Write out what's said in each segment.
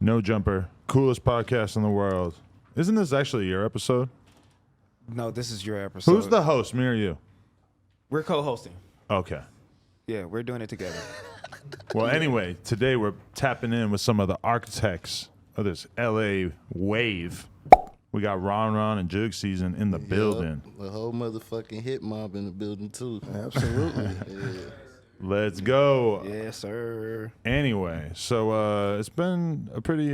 No Jumper, coolest podcast in the world. Isn't this actually your episode? No, this is your episode. Who's the host, me or you? We're co-hosting. Okay. Yeah, we're doing it together. Well, anyway, today we're tapping in with some of the architects of this LA wave. We got RonRon and JoogSzn in the building. The whole motherfucking hit mob in the building too. Absolutely. Yeah. Let's go. Yes, sir. Anyway, so it's been a pretty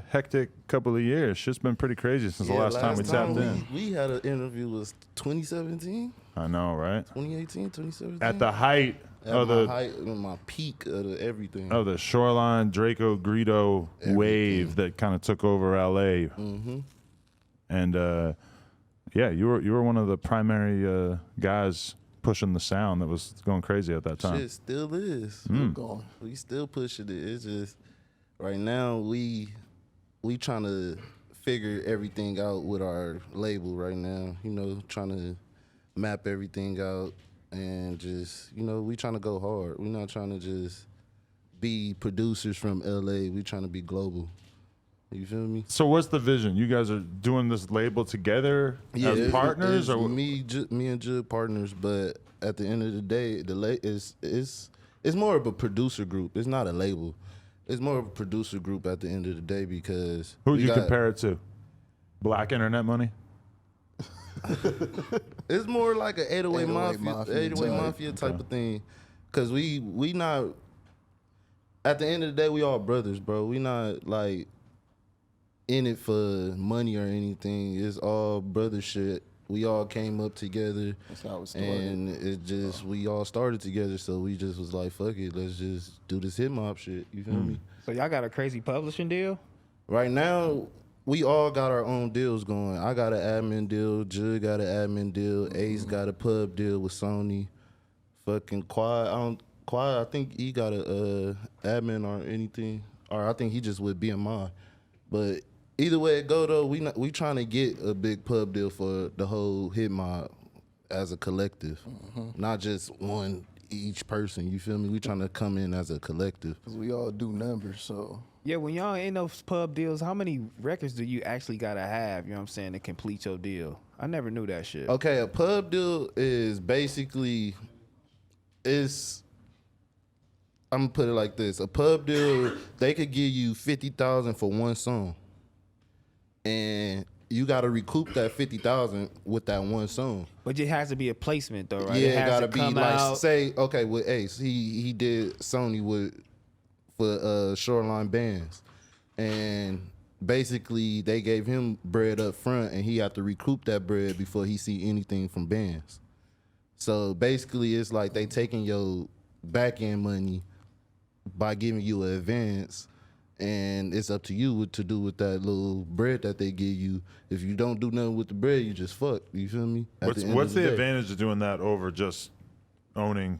hectic couple of years. Shit's been pretty crazy since the last time we tapped in. We had an interview was 2017, I know, right? 2018, 2017. At the height of my peak of everything. of the Shoreline Drakeo the Ruler wave that kind of took over LA. Mm-hmm. And yeah, you were one of the primary guys pushing the sound that was going crazy at that time. Shit still is. Going. We still pushing it. It's just right now we trying to figure everything out with our label right now. You know, trying to map everything out and just, you know, we trying to go hard. We're not trying to just be producers from LA. We trying to be global. You feel me? So what's the vision? You guys are doing this label together as partners, or me and Joog partners? But at the end of the day, it's more of a producer group. It's not a label. It's more of a producer group at the end of the day because who'd you compare it to? Black Internet Money? It's more like an 808 Mafia type of thing. Cause we not. At the end of the day, we all brothers, bro. We not like in it for money or anything. It's all brother shit. We all came up together. That's how it started. And it just, we all started together, so we just was like, fuck it, let's just do this hip hop shit. You feel me? So y'all got a crazy publishing deal? Right now, we all got our own deals going. I got an admin deal, Joog got an admin deal, Ace got a pub deal with Sony. Fucking Quad, I think he got a admin or anything. Or I think he just with BMI. But either way it go though, we trying to get a big pub deal for the whole hit mob as a collective, not just one each person. You feel me? We trying to come in as a collective. Cause we all do numbers, so. Yeah, when y'all in those pub deals, how many records do you actually gotta have, you know what I'm saying, to complete your deal? I never knew that shit. Okay, a pub deal is basically, I'm gonna put it like this. A pub deal, they could give you 50,000 for one song. And you gotta recoup that 50,000 with that one song. But it has to be a placement though, right? Yeah, it has gotta to be come like out. say, okay, with Ace, he did Sony for Shoreline Bands. And basically they gave him bread up front and he had to recoup that bread before he see anything from bands. So basically it's like they taking your back end money by giving you an advance, and it's up to you what to do with that little bread that they give you. If you don't do nothing with the bread, you just fuck. You feel me? What's the advantage of doing that over just owning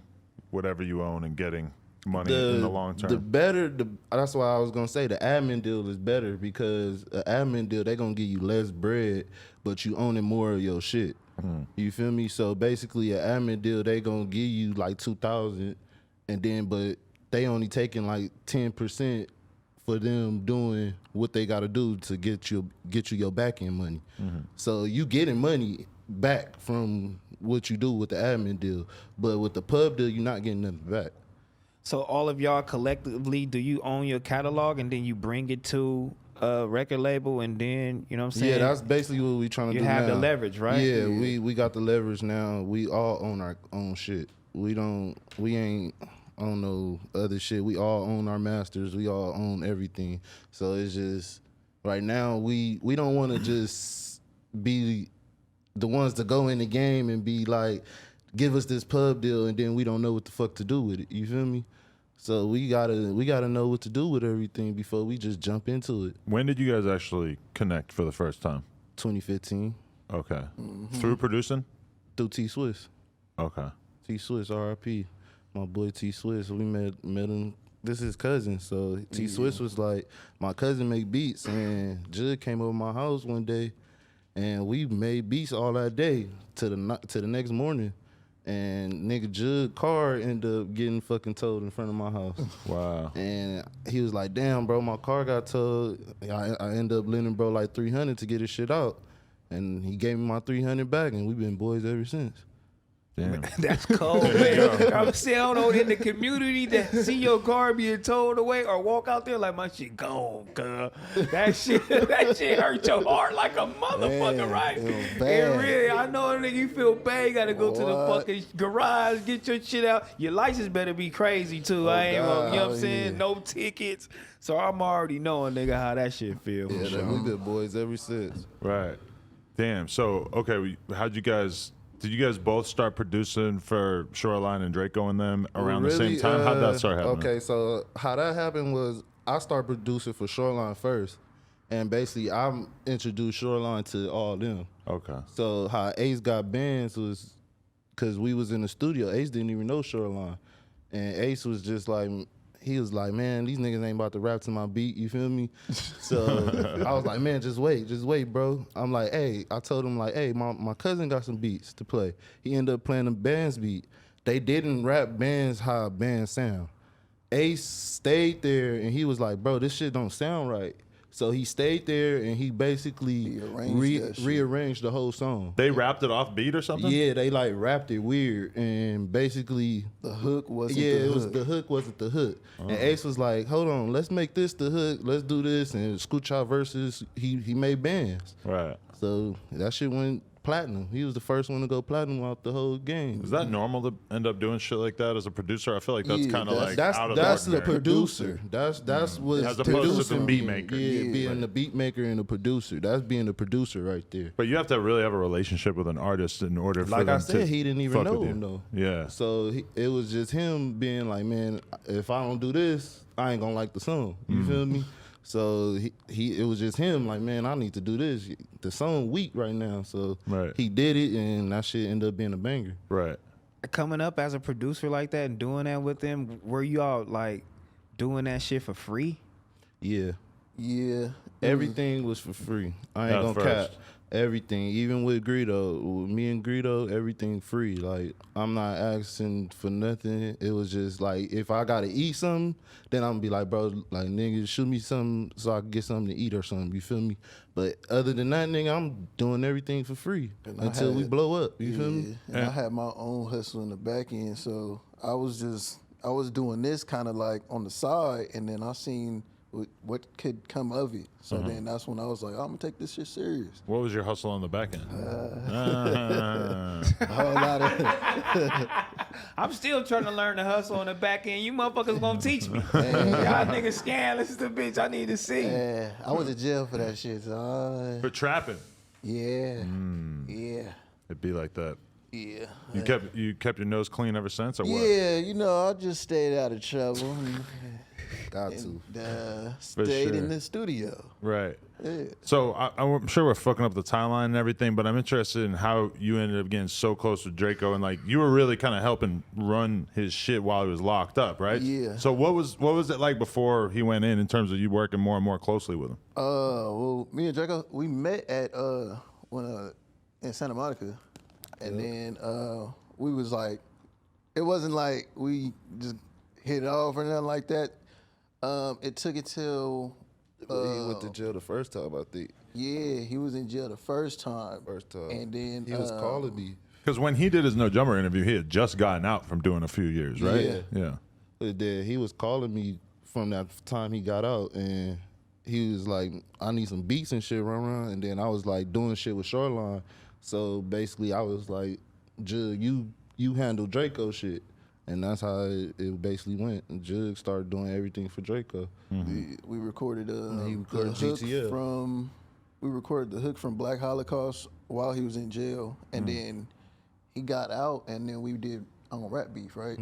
whatever you own and getting money in the long term? That's why I was gonna say the admin deal is better, because an admin deal, they gonna give you less bread, but you owning more of your shit. You feel me? So basically an admin deal, they gonna give you like 2,000, and then but they only taking like 10% for them doing what they got to do to get you your back end money. So you getting money back from what you do with the admin deal, but with the pub deal, you're not getting nothing back. So all of y'all collectively, do you own your catalog and then you bring it to a record label and then, you know what I'm saying? Yeah, that's basically what we trying to do now. You have the leverage, right? Yeah, we got the leverage now. We all own our own shit. We ain't on no other shit. We all own our masters. We all own everything. So it's just, right now, we don't want to just be the ones to go in the game and be like, give us this pub deal, and then we don't know what the fuck to do with it. You feel me? So we gotta know what to do with everything before we just jump into it. When did you guys actually connect for the first time? 2015. Okay. Through producing? Through T Swiss. Okay. T Swiss, RIP. My boy T Swiss. We met him. This is his cousin. So T Swiss was like, my cousin make beats, and Joog came over my house one day, and we made beats all that day to the next morning. And nigga Joog car ended up getting fucking towed in front of my house. Wow. And he was like, damn, bro, my car got towed. I ended up lending bro like $300 to get his shit out. And he gave me my $300 back, and we've been boys ever since. Damn. That's cold, man. I'm saying, I don't know, in the community that see your car being towed away or walk out there like my shit gone, cuz. That shit hurt your heart like a motherfucker, Man, right? it was It bad. really, I know a nigga, you feel bad, you gotta go to the What? fucking garage, get your shit out. Your license better be crazy too. I ain't gonna, you know what I'm saying? yeah. No tickets. So I'm already knowing, nigga, how that shit feel. Yeah, for sure. we've been boys ever since. Right. Damn. So, okay, did you guys both start producing for Shoreline and Drakeo and them around the same time? How'd that start happening? Okay, so how that happened was I started producing for Shoreline first. And basically, I'm introduced Shoreline to all them. Okay. So how AceGotBands was, because we was in the studio. Ace didn't even know Shoreline. And Ace was just like, he was like, man, these niggas ain't about to rap to my beat, you feel me? So I was like, man, just wait, bro. I'm like, hey, I told him like, hey, my cousin got some beats to play. He ended up playing a band's beat. They didn't rap bands how bands sound. Ace stayed there and he was like, bro, this shit don't sound right. So he stayed there and he basically rearranged the whole song. They rapped it off beat or something? Yeah, they like rapped it weird and basically The hook wasn't yeah, the it was hook. the hook wasn't the hook. And Ace was like, hold on, let's make this the hook. Let's do this. And Scoochá versus he made bands. Right. So that shit went platinum. He was the first one to go platinum out the whole game. Is that normal to end up doing shit like that as a producer? I feel like that's Yeah, kind of like That's out of the the ordinary. producer. That's what As opposed to the producing beat mean. maker. Yeah, being the beat maker and the producer. That's being the producer right there. But you have to really have a relationship with an artist in order for Like them I said, to he didn't even fuck know with him you. though. Yeah. So it was just him being like, man, if I don't do this, I ain't gonna like the song. You feel me? So it was just him like, man, I need to do this. The song weak right now. So Right. he did it, and that shit ended up being a banger. Right. Coming up as a producer like that and doing that with them, were you all like doing that shit for free? Yeah. Yeah. Everything was for free. I ain't At gonna first. cap. Everything, even with Greedo, with me and Greedo, everything free. Like, I'm not asking for nothing. It was just like, if I gotta eat something, then I'm gonna be like, bro, like, nigga, shoot me something so I can get something to eat or something. You feel me? But other than that, nigga, I'm doing everything for free And I until we had- blow up. You feel me? And I had my own hustle in the back end, so I was doing this kind of like on the side, and then I seen what could come of it. So then that's when I was like, I'm gonna take this shit serious. What was your hustle on the back end? A whole lot of I'm still trying to learn to hustle on the back end. You motherfuckers gonna teach me. Y'all niggas scandalous the bitch. I need to see. yeah, I went to jail for that shit. So For trapping. yeah, Mm. yeah, It'd be like that. yeah. You kept your nose clean ever since, or what? Yeah, you know, I just stayed out of trouble. Got to. And, stayed sure. in the studio. Right. Yeah. So I'm sure we're fucking up the timeline and everything, but I'm interested in how you ended up getting so close with Drakeo, and like you were really kind of helping run his shit while he was locked up, right? Yeah. So what was it like before he went in terms of you working more and more closely with him? Well, me and Drakeo, we met at in Santa Monica, and then we was like, it wasn't like we just hit it off or nothing like that. It took it till he went to jail the first time, I think. yeah, he was in jail the first time. And then He was calling me. Because when he did his No Jumper interview, he had just gotten out from doing a few years, right? Yeah. Yeah. But then he was calling me from that time he got out, and he was like, I need some beats and shit, RonRon. And then I was like doing shit with Shoreline. So basically I was like, Joog, you handle Drakeo shit. And that's how it basically went. And Joog started doing everything for Drakeo. We recorded He recorded the hook GTL. we recorded the hook from Black Holocaust while he was in jail, and then he got out, and then we did on Rap Beef, right?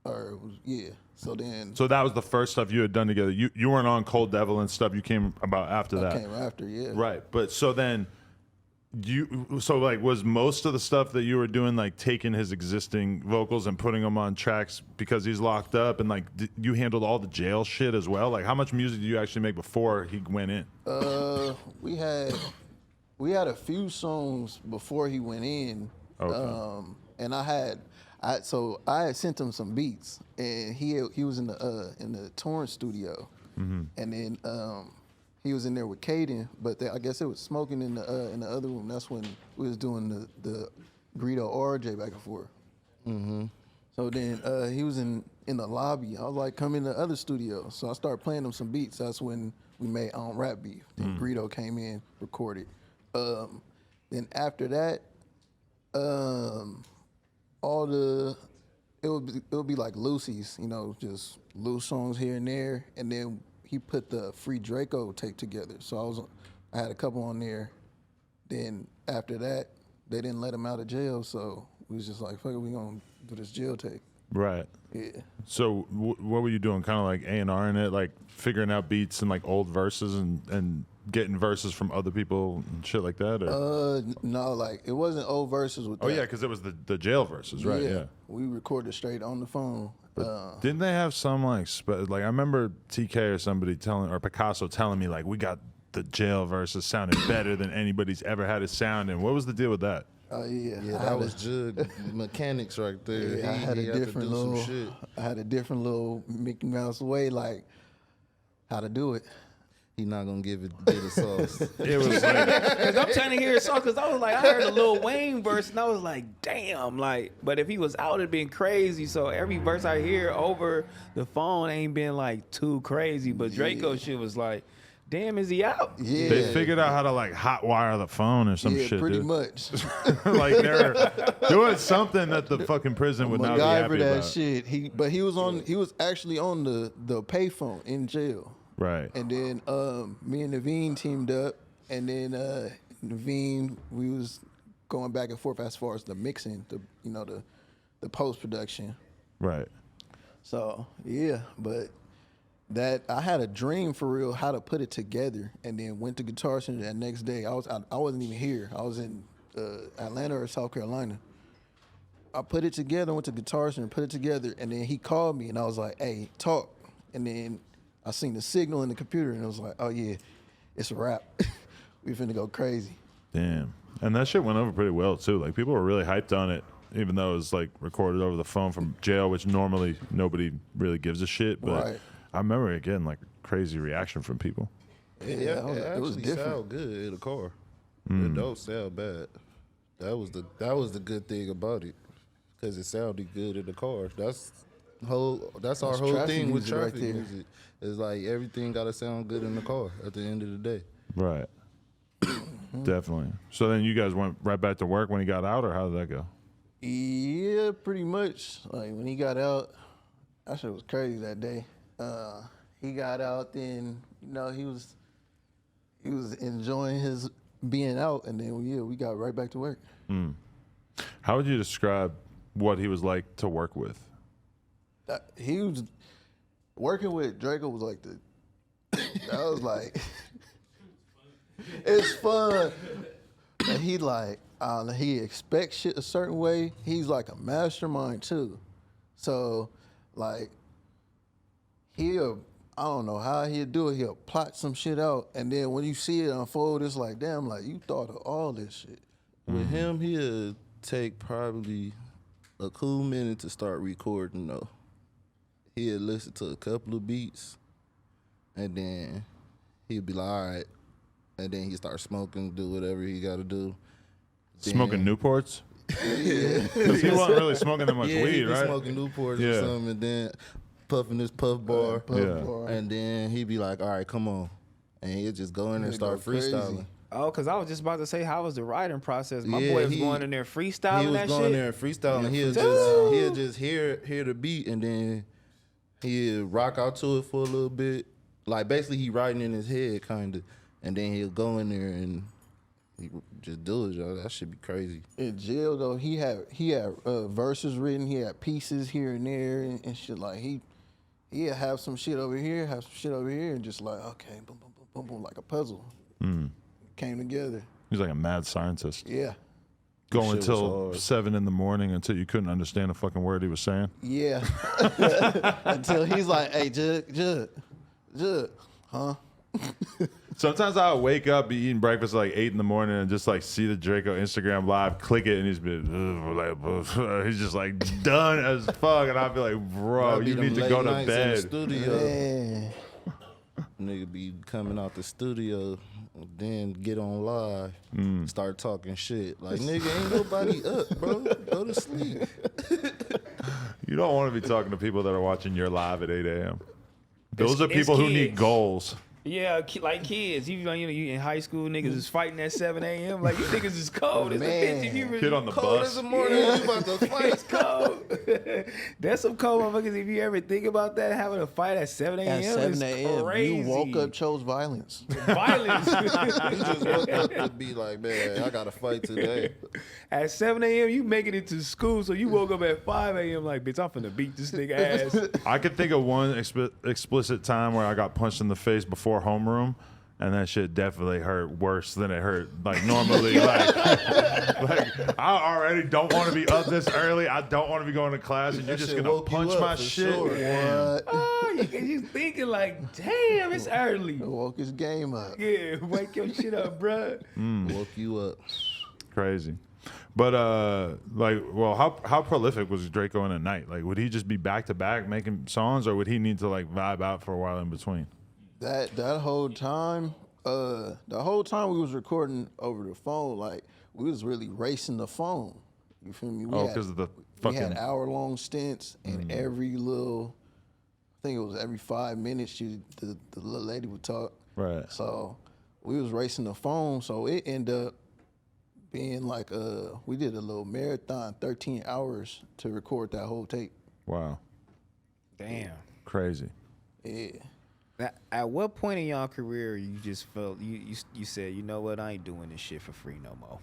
Or it was, yeah. So then So that was the first stuff you had done together. You weren't on Cold Devil and stuff. You came about after I that. came after, yeah. Right. But so then was most of the stuff that you were doing like taking his existing vocals and putting them on tracks because he's locked up, and like you handled all the jail shit as well? Like how much music did you actually make before he went in? We had a few songs before he went in. Okay. and I had sent him some beats, and he was in the Torrance studio, and then he was in there with Caden, but I guess it was smoking in the other room. That's when we was doing the Greedo RJ back and forth. So then he was in the lobby. I was like, come in the other studio. So I started playing him some beats. That's when we made On Rap Beef. Then Greedo came in, recorded. Then after that, it would be like Lucy's, you know, just loose songs here and there. And then he put the Free Draco tape together. So I had a couple on there. Then after that, they didn't let him out of jail. So we was just like, fuck it, we gonna do this jail tape. Right. Yeah. So what were you doing? Kind of like A&R in it, like figuring out beats and like old verses and getting verses from other people and shit like that? Or? No, like it wasn't old verses with Oh that. yeah, because it was the jail verses, right? Yeah. We recorded straight on the phone. Didn't they have some like I remember TK or somebody or Picasso telling me like we got the jail verses sounding better than anybody's ever had it sound. And what was the deal with that? Oh yeah, Yeah, that was Joog mechanics right there. Yeah, I had a had to different do some little. shit. I had a different little Mickey Mouse way, like how to do it. He not gonna give it the sauce. It was like Cause I'm trying to hear a song. Cause I was like, I heard a Lil Wayne verse, and I was like, damn, like. But if he was out, it'd been crazy. So every verse I hear over the phone ain't been like too crazy. But Draco shit was like, damn, is he out? Yeah, they figured out how to like hot wire the phone or some yeah, shit. pretty dude. much. Like they're doing something that the fucking prison would not be MacGyver happy that about. shit. He was actually on the payphone in jail. Right. And then me and Naveen teamed up, and then Naveen, we was going back and forth as far as the mixing, the post production. Right. So yeah, but that I had a dream for real how to put it together, and then went to Guitar Center that next day. I wasn't even here. I was in Atlanta or South Carolina. I put it together, went to Guitar Center, put it together, and then he called me, and I was like, "Hey, talk." And then I seen the signal in the computer, and I was like, "Oh yeah, it's a wrap. We finna go crazy." Damn. And that shit went over pretty well too. Like people were really hyped on it, even though it was like recorded over the phone from jail, which normally nobody really gives a shit. But Right. I remember again like crazy reaction from people. Yeah, it was actually different. sound good in the car. It don't sound bad. That was the good thing about it, because it sounded good in the car. That's our whole traffic thing with music right traffic there. music. It's like everything gotta sound good in the car at the end of the day. Right. Definitely. So then you guys went right back to work when he got out, or how did that go? Yeah, pretty much. Like when he got out, that shit was crazy that day. He got out, then he was enjoying his being out, and then we got right back to work. How would you describe what he was like to work with? He was working with Draco was like I was like, it's fun. And he expects shit a certain way. He's like a mastermind too. So like I don't know how he'll do it. He'll plot some shit out, and then when you see it unfold, it's like, damn, like you thought of all this shit. With him, he'll take probably a cool minute to start recording though. He'll listen to a couple of beats, and then he'll be like, all right. And then he start smoking, do whatever he got to do. Smoking Then- Newports? Because he wasn't really smoking that much yeah, he weed, be right? smoking Newports Yeah. or something, and then puffing his puff bar. Yeah. And then he'd be like, all right, come on. And he'll just go in there and He'll go start crazy. freestyling. Oh, because I was just about to say, how was the writing process? My Yeah, boy was he- going in there freestyling He was that going shit. there and freestyling. He'll just hear the beat, and then he'll rock out to it for a little bit. Like basically he writing in his head kind of, and then he'll go in there and he just do it, y'all. That should be crazy. In jail though, he had verses written. He had pieces here and there and shit. Like he'd have some shit over here, have some shit over here, and just like, okay, boom, boom, boom, boom, boom, like a puzzle. Came together. He's like a mad scientist. Yeah. Going shit was till hard. 7 in the morning until you couldn't understand a fucking word he was saying. Yeah. Until he's like, hey, Joog, huh? Sometimes I'll wake up, be eating breakfast at like 8 in the morning, and just like see the Draco Instagram live, click it, and he's just like done as fuck, and I'll be like, bro, you need to go to bed. Studio. Nigga be coming out the studio, then get on live, start talking shit. Like, nigga, ain't nobody up, bro. Go to sleep. You don't want to be talking to people that are watching your live at 8 a.m. Those are It's people who need kids. goals. Yeah, like kids. You in high school, niggas is fighting at 7 a.m. Like, you niggas is cold as a bitch. If you really Kid on the Cold bus. as a morning, you about to fight. It's cold. That's some cold motherfuckers. If you ever think about that, having a fight at 7 a.m. At 7 is a.m., crazy. you woke up, chose violence. Violence. You just woke up to be like, man, I got to fight today. At 7 a.m., you making it to school, so you woke up at 5 a.m. like, bitch, I'm finna beat this nigga ass. I could think of one explicit time where I got punched in the face before homeroom, and that shit definitely hurt worse than it hurt like normally. like I already don't want to be up this early. I don't want to be going to class, and you're That just shit gonna woke you punch up my for shit. sure. Damn. Oh, you thinking like, damn, it's early. Woke his game up. Yeah, wake your shit up, bruh. Woke you up. Crazy. But how prolific was Draco in a night? Like, would he just be back to back making songs, or would he need to like vibe out for a while in between? That whole time, the whole time we was recording over the phone, like we was really racing the phone. You feel me? Because of the We had fucking. hour-long stints, and every little, I think it was every 5 minutes, the little lady would talk. Right. So we was racing the phone, so it ended up being like we did a little marathon, 13 hours to record that whole tape. Wow. Damn. Crazy. Yeah. Now, at what point in y'all career you just felt you said, you know what, I ain't doing this shit for free no more?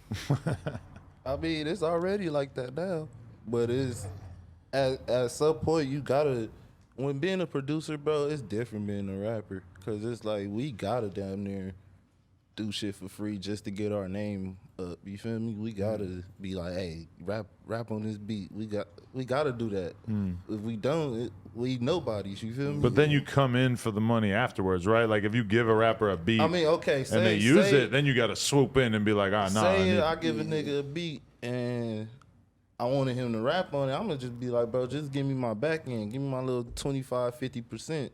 I mean, it's already like that now, but it's at some point you gotta. When being a producer, bro, it's different being a rapper, cause it's like we gotta damn near do shit for free just to get our name up. You feel me? We gotta be like, hey, rap on this beat. We gotta do that. If we don't, we nobodies. You feel me? But then you come in for the money afterwards, right? Like if you give a rapper a beat, I mean, okay, say, and they use say, it, then you got to swoop in and be like, ah, nah. Say I give a nigga a beat and I wanted him to rap on it, I'm gonna just be like, bro, just give me my back end, give me my little 25-50%.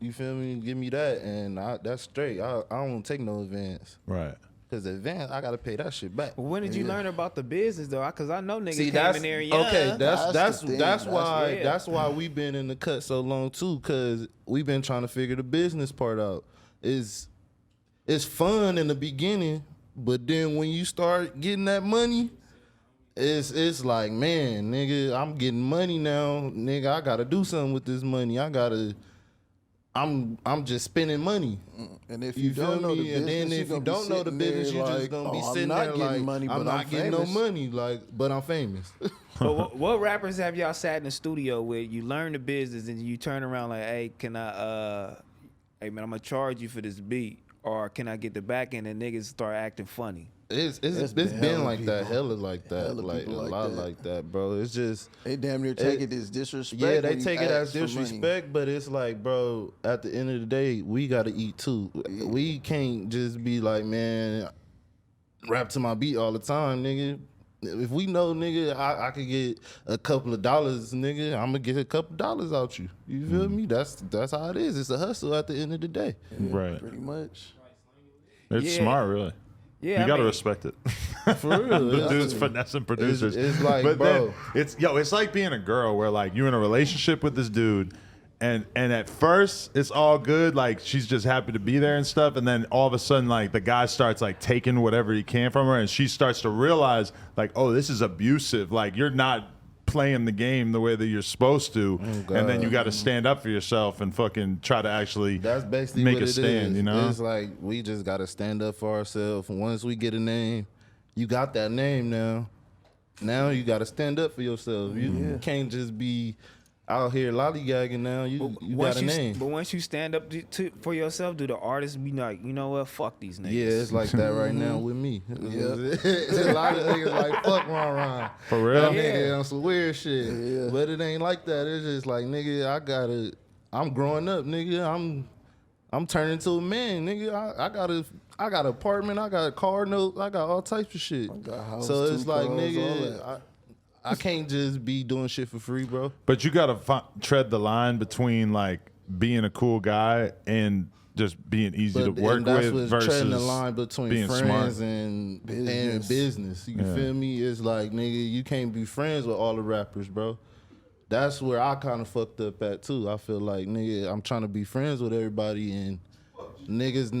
You feel me? Give me that, and that's straight. I don't take no advance. Right. Cause advance, I gotta pay that shit back. Well, when did you learn about the business though? Because I know niggas See, came that's in there young. okay. That's the thing. That's why yeah. that's why we've been in the cut so long too. Cause we've been trying to figure the business part out. It's fun in the beginning, but then when you start getting that money, it's like, man, nigga, I'm getting money now, nigga. I gotta do something with this money. I'm just spending money. And if You you feel don't know the me? And business, then if you don't know the business, you just gonna be sitting there like, I'm not getting no money, like, but I'm famous. But what rappers have y'all sat in the studio with? You learn the business and you turn around like, hey, can I, hey man, I'm gonna charge you for this beat, or can I get the back end and niggas start acting funny? It's been like that, hella like that, like a lot like that, bro. It's just they damn near take it as disrespect. yeah, they when you take it as ask for money. disrespect, but it's like, bro, at the end of the day, we gotta eat too. We can't just be like, man, rap to my beat all the time, nigga. If we know, nigga, I could get a couple of dollars, nigga, I'm gonna get a couple of dollars out you. You feel me? That's how it is. It's a hustle at the end of the day. Right. Pretty much. It's Yeah. smart, really. Yeah, You I gotta mean, respect it. For real. The dude's finessing producers. It's like, but bro. then it's like being a girl where like you're in a relationship with this dude, and at first it's all good, like she's just happy to be there and stuff, and then all of a sudden like the guy starts like taking whatever he can from her, and she starts to realize like, oh, this is abusive. Like you're not playing the game the way that you're supposed to, and then you got to stand up for yourself and fucking try to actually That's basically make what a it stand. is. You know, It's like we just gotta stand up for ourselves. Once we get a name, you got that name now. Now you gotta stand up for yourself. You can't just be out here lollygagging now. You got a name. But once you stand up for yourself, do the artists be like, you know what, fuck these niggas? Yeah, it's like that right now with me. It's a lot of niggas like, fuck RonRon. for real. That nigga on some weird shit. But it ain't like that. It's just like, nigga, I'm growing up, nigga. I'm turning to a man, nigga. I got an apartment, I got a car note, I got all types of shit. got a house, So it's 2 like, cars, all nigga, that. I can't just be doing shit for free, bro. But you gotta tread the line between like being a cool guy and just being easy to work and that's with what's versus treading the line between being friends smart. and Business. business. You feel me? It's like, nigga, you can't be friends with all the rappers, bro. That's where I kind of fucked up at too. I feel like, nigga, I'm trying to be friends with everybody, and niggas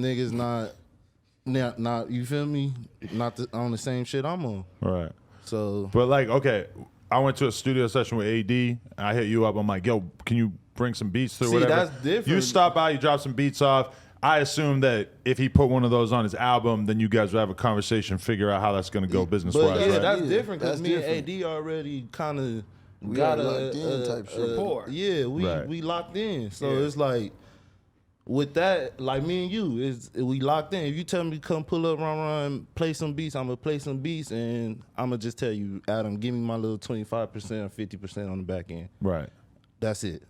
not you feel me? Not on the same shit I'm on. Right. So But like, okay, I went to a studio session with AD. I hit you up. I'm like, yo, can you bring some beats through? See, whatever. that's different. You stop by, you drop some beats off. I assume that if he put one of those on his album, then you guys would have a conversation, figure out how that's going to go business but wise. yeah, Right? that's Yeah, different because that's me different. and AD already kind of We got are a locked in type shit. Rapport. Yeah, Right. we locked in. So Yeah. it's like with that, like me and you, we locked in. If you tell me to come pull up, RonRon, play some beats, I'm gonna play some beats, and I'm gonna just tell you, Adam, give me my little 25% or 50% on the back end. Right. That's it.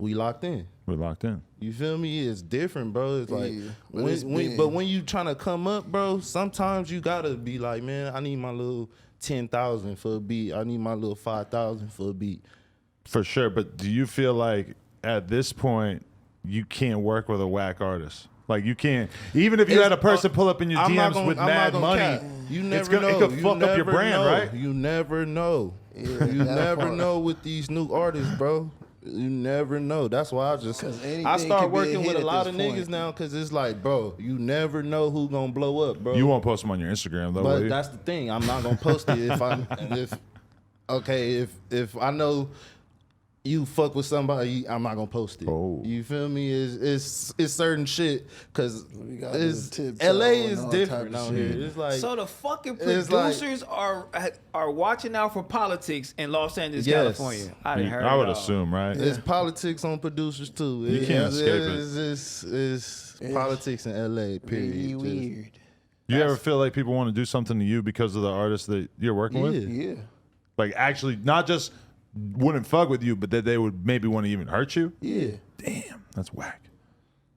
We locked in. We're locked in. You feel me? It's different, bro. It's like, Yeah, but it's big. but when you trying to come up, bro, sometimes you gotta be like, man, I need my little 10,000 for a beat. I need my little 5,000 for a beat. For sure. But do you feel like at this point, you can't work with a whack artist? Like you can't, even if you had a person pull up in your I'm not DMs gonna- with I'm not mad gonna money, cap. You never it's gonna, know. it could You fuck up your never brand, know. right? You never know. Yeah, You that never part. know with these new artists, bro. You never know. That's why I 'Cause anything I could start be a working hit with a at lot this of niggas point. now because it's like, bro, you never know who gonna blow up, bro. You won't post them on your Instagram though, will But you? that's the thing. I'm not gonna post it if I know you fuck with somebody, I'm not gonna post it. Oh. You feel me? It's certain shit because got the tips LA out is and all different type of out here. shit. It's like So the fucking It's like- producers are watching out for politics in Los Angeles, Yes. California. I didn't heard I would it all. assume, right? it's politics on producers too. You can't escape it. It's politics in LA. Period. Really Just- weird. You ever feel like people want to do something to you because of the artist that you're working with? Yeah. Yeah. Like actually, not just wouldn't fuck with you, but that they would maybe want to even hurt you? Yeah. Damn, that's whack.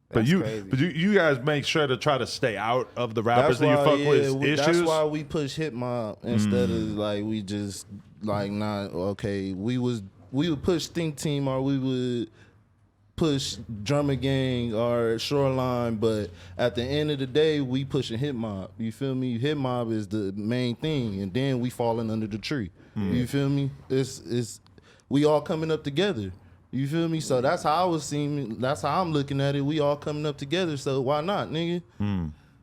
That's but crazy. you guys make sure to try to stay out of the rappers that you fuck with issues. That's why we push hip hop instead of like we just like not okay. We would push Think Team or we would push Drummer Gang or Shoreline, but at the end of the day, we pushing hip mob. You feel me? Hip mob is the main thing, and then we falling under the tree. You feel me? It's we all coming up together. You feel me? So that's how I was seeing. That's how I'm looking at it. We all coming up together. So why not, nigga?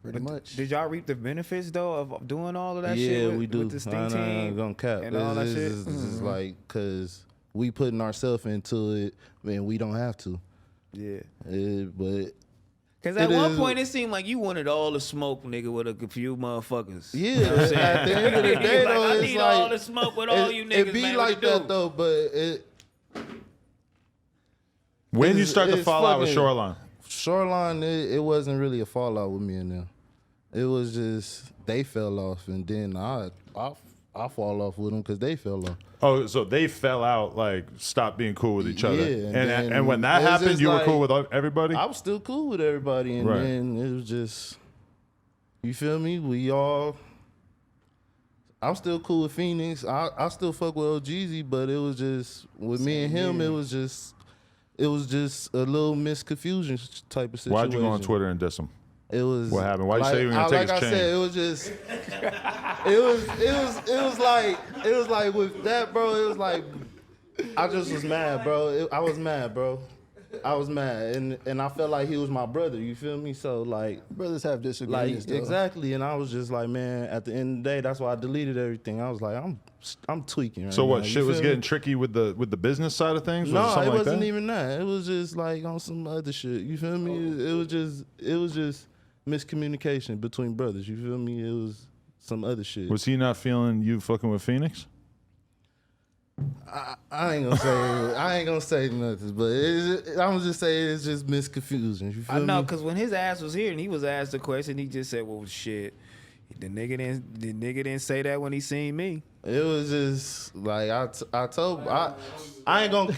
Pretty much. Did y'all reap the benefits though of doing all of that Yeah, shit? we do. With the Sting I team gonna cap. and all that It's shit. just like because we putting ourselves into it, man. We don't have to. Yeah. But Cause at It one is- point it seemed like you wanted all the smoke, nigga, with a few motherfuckers. yeah, You know what I'm saying? at the end of the day, Like, though, I it's need like all the smoke with all you niggas. It be man. like What you that do? though, but when you it's- start to it's fall out with fucking- Shoreline, Shoreline, it wasn't really a fallout with me and them. It was just they fell off, and then I fall off with them because they fell off. oh, so they fell out, like stopped being cool with each other. Yeah, and then and when that it's happened, just you were like- cool with everybody. I was still cool with everybody, and Right. then it was just, you feel me? I'm still cool with Phoenix. I still fuck with OhGeesy, but it was just with me and him. It was just a little misconfusion type of situation. Why'd you go on Twitter and diss him? It was What happened? Why'd you say you were gonna take like his I chain? said, it was just, it was like with that, bro. It was like I just was mad, bro. I was mad, bro. I was mad, and I felt like he was my brother. You feel me? So like Brothers have disagreements. though. exactly, and I was just like, man. At the end of the day, that's why I deleted everything. I was like, I'm tweaking. Right So what? now. You Shit was feel getting me? tricky with the business side of things. No, was something it like wasn't that? even that. It was just like on some other shit. You feel me? It was just miscommunication between brothers. You feel me? It was some other shit. Was he not feeling you fucking with Phoenix? I ain't gonna say nothing, but I'm gonna just say it's just misconfusion. You feel I know, me? cause when his ass was here and he was asked the question, he just said, "Well, shit, The nigga didn't say that when he seen me. It was just like I told I ain't gonna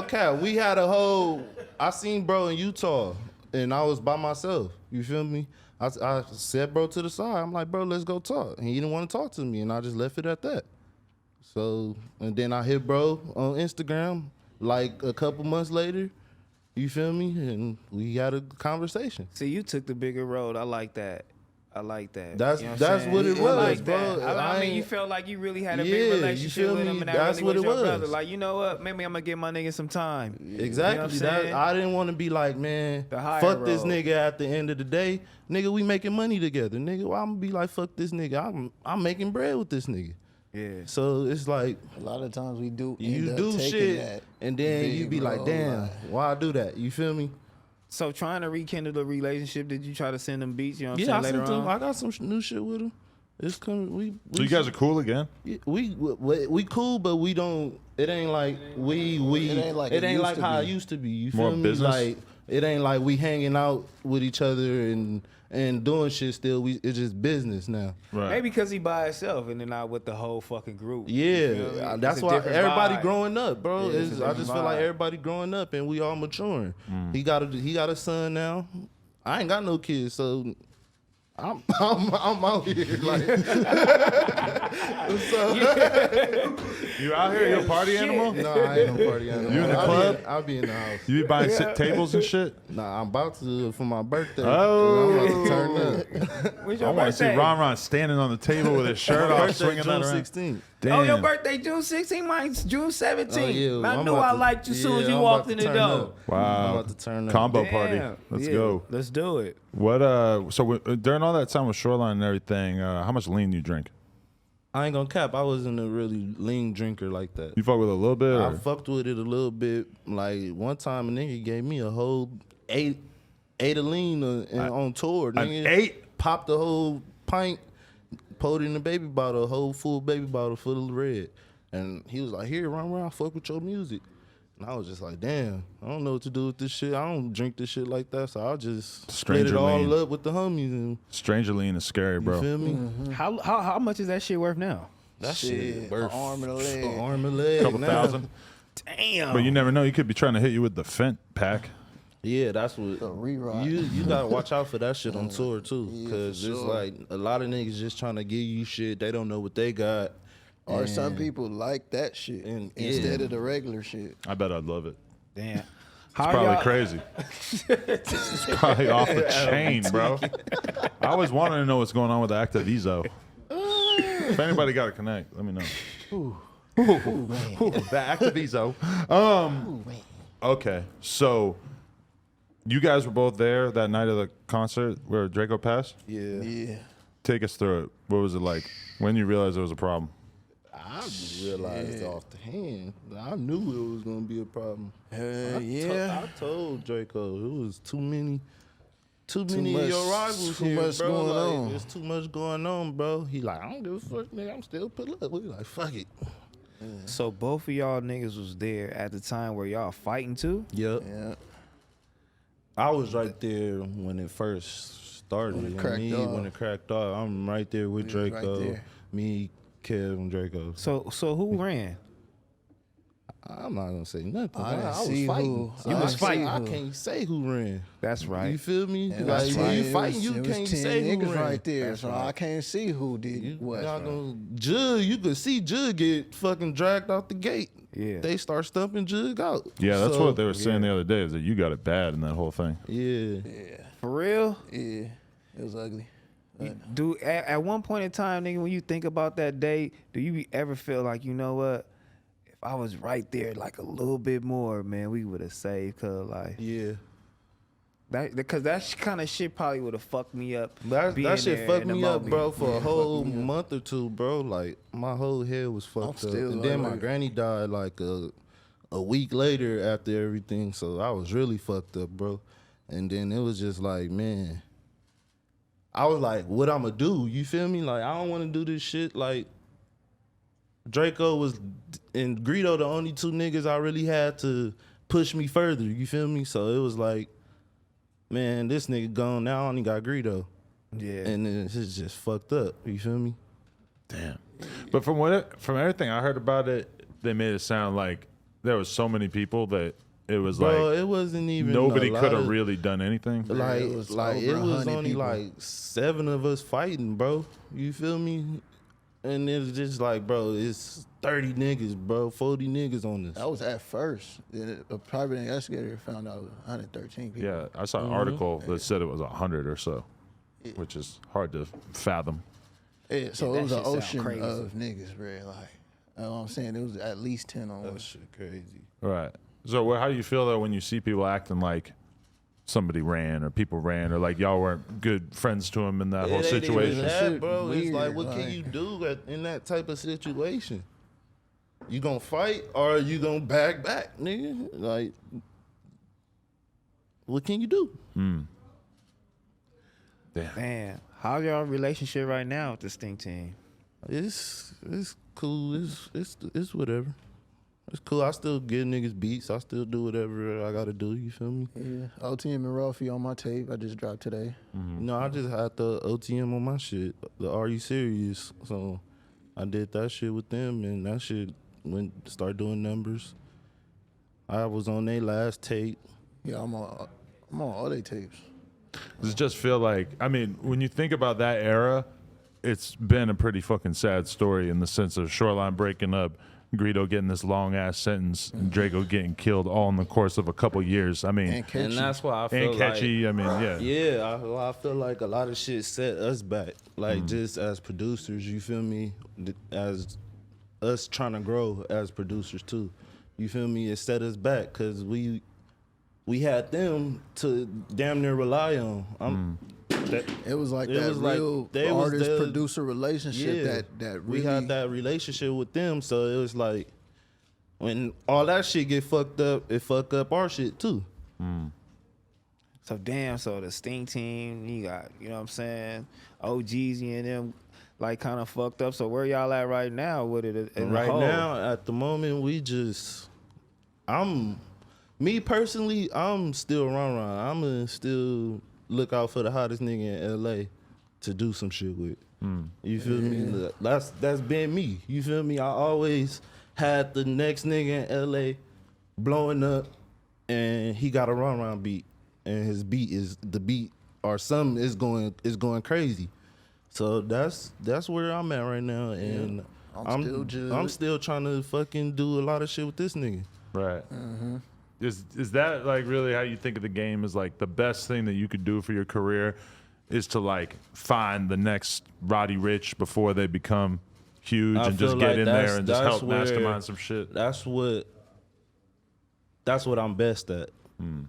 cap. We had a whole. I seen bro in Utah, and I was by myself. You feel me? I said bro to the side. I'm like, bro, let's go talk. And he didn't want to talk to me, and I just left it at that. So and then I hit bro on Instagram like a couple months later. You feel me? And we had a conversation. See, you took the bigger road. I like that. That's You know that's I'm what saying? it was, I like bro. that. I mean, ain't- you felt like you really had a Yeah, big you relationship feel with me? him, and that That's really was what your it brother. was. Like, you know what? Maybe I'm gonna give my nigga some time. Exactly. You know what I'm saying? I didn't want to be like, man, The higher fuck this road. nigga at the end of the day. Nigga, we making money together. Nigga, well, I'm gonna be like, fuck this nigga. I'm making bread with this nigga. Yeah. So it's like A lot of times we do. you end up do taking shit that and then you big be like, road, damn, like- why I do that? You feel me? So trying to rekindle the relationship, did you try to send them beats? You know what I'm Yeah, I saying? sent Later him. on. I got some new shit with him. It's coming. So you guys are cool again? We cool, but we don't. It ain't like we. It ain't like it used to how it be. used to be. You More feel me? business? Like it ain't like we hanging out with each other and doing shit. Still, it's just business now. Right. Maybe because he by himself and then not with the whole fucking group. Yeah, You feel me? that's It's a why different everybody vibe. growing up, bro. Yeah, it's a I different just feel like vibe. everybody growing up and we all maturing. He got a son now. I ain't got no kids, so I'm out here like. You out here? You a party animal? No, I ain't no party animal. You in the club? I'll be in the house. You be buying tables and shit? Nah, I'm about to for my birthday. Oh. I'm about to turn up. When's I your want to see birthday? RonRon standing on the table with his shirt off, Birthday swinging June that around. 16th. Damn. Oh, your birthday June 16th, mine's June 17th. Oh, yeah, I I'm knew about I to- liked you as soon as yeah, you I'm walked about in to the turn door. up. Wow. I'm about to turn up. Combo party. Damn. Let's Yeah, go. Let's do it. What? During all that time with Shoreline and everything, how much lean you drink? I ain't gonna cap. I wasn't a really lean drinker like that. You fuck with it a little bit? I Or? fucked with it a little bit. Like one time, a nigga gave me a whole eight of lean on tour. An Nigga 8? popped the whole pint, poured it in a baby bottle, a whole full baby bottle full of red. And he was like, "Here, run around, fuck with your music." And I was just like, "Damn, I don't know what to do with this shit. I don't drink this shit like that, so I'll just split it Stranger all lean. up with the homies and Stranger lean is scary, you bro. feel me? How much is that shit worth now? That shit Shit, worth an arm and a leg. An arm and a leg. Couple now. thousand. Damn. But you never know. You could be trying to hit you with the Fent pack. Yeah, that's what A rerun. you gotta watch out for that shit on tour too, Yeah, cause for it's sure. like a lot of niggas just trying to give you shit. They don't know what they got. Or some people like that shit And- instead yeah. of the regular shit. I bet I'd love it. Damn. It's How probably y'all- crazy. It's probably off the chain, bro. I always wanted to know what's going on with the Activizo. If anybody got to connect, let me know. The Activizo. Okay, so you guys were both there that night of the concert where Draco passed. Yeah, Yeah. Take us through it. What was it like when you realized there was a problem? I just realized off the hand. I knew it was gonna be a problem. Yeah. I told Draco it was too many much- of your rivals too here, much bro. going Like, on. there's too much going on, bro. He like, I don't give a fuck, nigga. I'm still put up. We like, fuck it. So both of y'all niggas was there at the time where y'all fighting too? Yep. Yeah. I was right there when it first started. When it and cracked off. When it cracked off, I'm right there with We was right Draco. there. Me, Kev, and Draco. So who ran? I'm not gonna say nothing. I man. didn't I was see fighting. who. You I was didn't see fighting. I who. can't say who ran. That's You right. feel me? Yeah, Like that's when right. you It fighting, was- you it was can't 10 say who niggas ran. right there, That's so right. I can't see who did You, what. y'all gonna Jug? You could see Jug get fucking dragged out the gate. Yeah. They start stumping Jug out. Yeah, that's So, what they were saying the other day. Is that you got it bad in that whole thing? Yeah. Yeah, For real? yeah, it was ugly. Do at one point in time, nigga, when you think about that day, do you ever feel like, you know what? If I was right there like a little bit more, man, we would have saved cuz like Yeah. that, because that kind of shit probably would have fucked me up. That being shit there fucked in the me up, moment. bro, for a whole fucked me up. month or two, bro. Like my whole head was fucked up. still And then like- my granny died like a week later after everything, so I was really fucked up, bro. And then it was just like, man, I was like, what I'ma do? You feel me? Like I don't want to do this shit. Like Draco was and Greedo, the only two niggas I really had to push me further. You feel me? So it was like, man, this nigga gone now. I only got Greedo. Yeah. And then it's just fucked up. You feel me? Damn. But from everything I heard about it, they made it sound like there was so many people that it was Bro, like it wasn't even nobody a lot could have of- really done anything. Like it was it over was 100 only people. like 7 of us fighting, bro. You feel me? And it's just like, bro, it's 30 niggas, bro, 40 niggas on this. That was at first. Then a private investigator found out 113 people. Yeah, I saw an article that said it was 100 or so, which is hard to fathom. Yeah, so Yeah, it was that an shit sound ocean crazy. of niggas, bro. Like, you know what I'm saying? It was at least 10 on one. That shit crazy. Right. So how do you feel though when you see people acting like somebody ran or people ran or like y'all weren't good friends to them in that whole It ain't even situation? that, Shit bro. It's like, weird, what like- can you do in that type of situation? You gonna fight or you gonna back, nigga? Like, what can you do? Damn. Man, how's y'all relationship right now with the Stink Team? It's cool. It's whatever. It's cool. I still get niggas beats. I still do whatever I gotta do. You feel me? Yeah, OTM and Ralphie on my tape. I just dropped today. No, I just had the OTM on my shit. The Are You Serious? So I did that shit with them, and that shit start doing numbers. I was on their last tape. Yeah, I'm on all their tapes. Does it just feel like, I mean, when you think about that era, it's been a pretty fucking sad story in the sense of Shoreline breaking up, Greedo getting this long ass sentence, and Draco getting killed all in the course of a couple years. I mean, And catchy. And that's why I feel and catchy. I mean, yeah. Yeah, I feel like a lot of shit set us back. Like just as producers, you feel me? As us trying to grow as producers too. You feel me? It set us back because we had them to damn near rely on. It was like It that was like real they was artist the- producer relationship that really we had that relationship with them, so it was like when all that shit get fucked up, it fuck up our shit too. So damn, so the Stink Team, you got, you know what I'm saying, OhGeesy and them like kind of fucked up. So where y'all at right now with it? In the Right whole? now, at the moment, me personally, I'm still RonRon. I'ma still look out for the hottest nigga in LA to do some shit with. You feel me? That's been me. You feel me? I always had the next nigga in LA blowing up, and he got a RonRon beat, and his beat is the beat or something is going crazy. So that's where I'm at right now, and I'm still Joog. I'm still trying to fucking do a lot of shit with this nigga. Right. Is that like really how you think of the game? Is like the best thing that you could do for your career is to like find the next Roddy Rich before they become huge I and just feel get like in there and just that's help where- mastermind some shit. That's what I'm best at.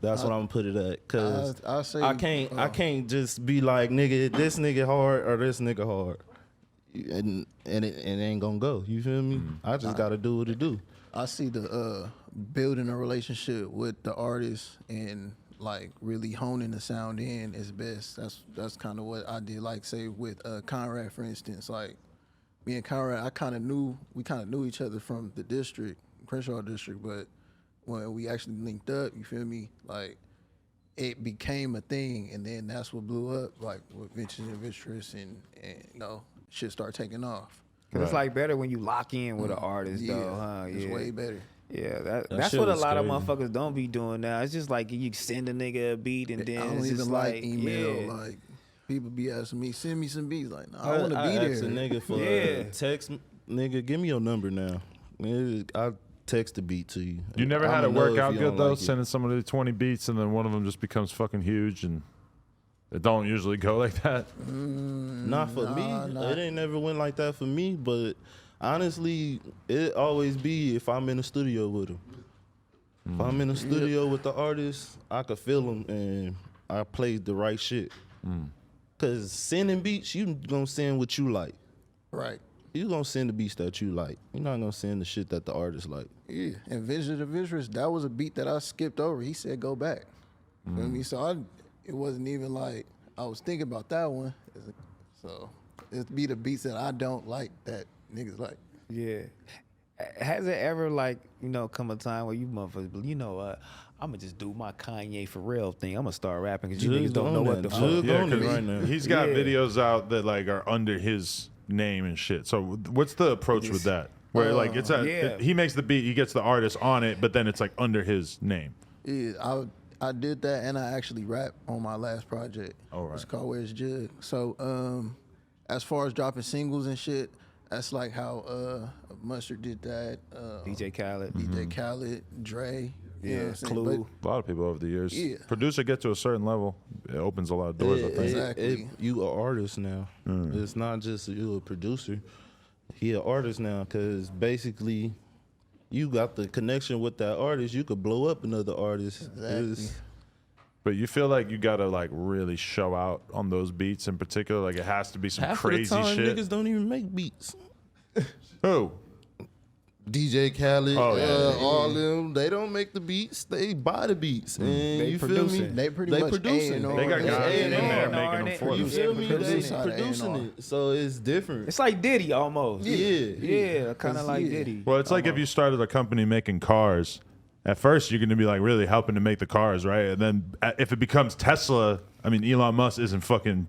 That's what I'm gonna put it at. Cause I say I can't just be like, nigga, this nigga hard or this nigga hard, and it ain't gonna go. You feel me? I just gotta do what it do. I see the building a relationship with the artist and like really honing the sound in is best. That's kind of what I did. Like say with Conrad, for instance, like me and Conrad, we kind of knew each other from the district, Crenshaw district, but when we actually linked up, you feel me? Like it became a thing, and then that's what blew up, like with Vintage and Vitress, and you know shit start taking off. Cause it's like better when you lock in with an artist, though, huh? It's Yeah. way better. Yeah, that's shit what a was lot of crazy. motherfuckers don't be doing now. It's just like you send a nigga a beat and then I don't it's even just like email. yeah. Like people be asking me, send me some beats. Like, nah, I I want to be asked a there. nigga for Yeah. text. Nigga, give me your number now. I text the beat to you. You never had I'ma it know work if out you good don't though, like it. sending somebody 20 beats and then one of them just becomes fucking huge and it don't usually go like that. Not for me. nah. It ain't never went like that for me. But honestly, it always be if I'm in the studio with him. If I'm in the studio with the artist, I could feel him and I played the right shit. Cause sending beats, you gonna send what you like. Right. You gonna send the beats that you like. You're not gonna send the shit that the artist like. Yeah. And Vintage the Vitress, that was a beat that I skipped over. He said go back. Feel me? So it wasn't even like I was thinking about that one. So it be the beats that I don't like that niggas like. Yeah. Has it ever like, you know, come a time where you motherfuckers, you know what? I'm gonna just do my Kanye for real thing. I'm gonna start rapping because you Joog's niggas don't know on what that. the Joog fuck. on it right now. He's got Yeah. videos out that like are under his name and shit. So what's the approach with that? Where like it's yeah. he makes the beat, he gets the artist on it, but then it's like under his name. Yeah, I did that, and I actually rap on my last project. Oh, right. It's called Where's Joog. So, as far as dropping singles and shit, that's like how Mustard did that. DJ Khaled. DJ Khaled, Dre. You know what I'm saying? Clue. A lot of people over the years. Yeah. Producer get to a certain level, it opens a lot of doors, I think. Exactly. You an artist now. It's not just you a producer. He an artist now because basically you got the connection with that artist. You could blow up another artist. Exactly. But you feel like you gotta like really show out on those beats in particular. Like it has to be some Half crazy of the time, shit. niggas don't even make beats. Who? DJ Khaled, Oh, yeah. all them, they don't make the beats. They buy the beats, and They you feel produce me? it. They pretty much producing. A&R. They got They guys in A&R. there making A&R, them for You them. feel me? They Produce how to producing A&R. it, so it's different. It's like Diddy almost. Yeah. kind of like Yeah. Diddy. Well, it's like if you started a company making cars. At first, you're going to be like really helping to make the cars, right? And then if it becomes Tesla, I mean, Elon Musk isn't fucking